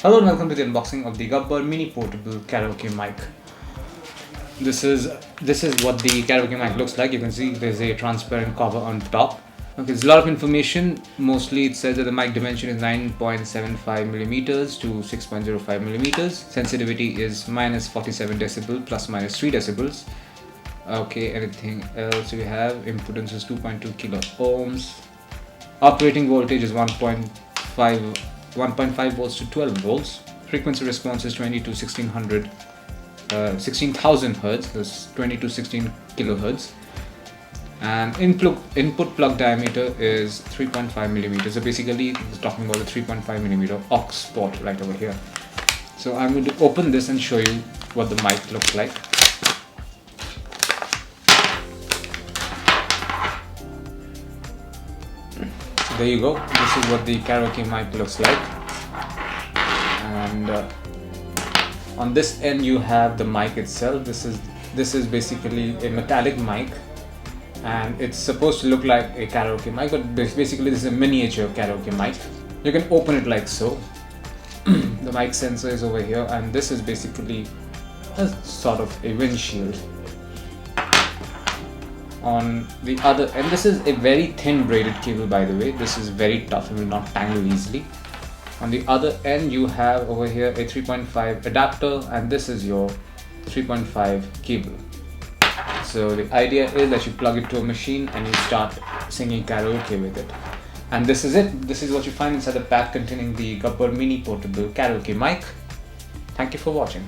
Hello and welcome to the unboxing of the Gabbar mini portable karaoke mic. This is what the karaoke mic looks like. You can see there's a transparent cover on top. Okay, there's a lot of information. Mostly it says that the mic dimension is 9.75 millimeters to 6.05 millimeters. Sensitivity is -47 decibel plus -3 decibels. Okay, anything else we have? Impedance is 2.2 kilo ohms. Operating voltage is 1.5 volts to 12 volts. Frequency response is 20 to 16,000 hertz. That's 20 to 16 kilohertz. And input plug diameter is 3.5 millimeters. So basically, it's talking about the 3.5 millimeter aux port right over here. So I'm going to open this and show you what the mic looks like. There you go. This is what the karaoke mic looks like. And on this end you have the mic itself. This is basically a metallic mic, and it's supposed to look like a karaoke mic, but basically this is a miniature karaoke mic. You can open it like so. The mic sensor is over here, and this is basically a sort of a windshield. On the other end, this is a very thin braided cable, by the way. This is very tough and will not tangle easily. On the other end you have over here a 3.5 adapter, and this is your 3.5 cable. So the idea is that you plug it to a machine and you start singing karaoke with it. And this is it. This is what you find inside the pack containing the Gabbar mini portable karaoke mic. Thank you for watching.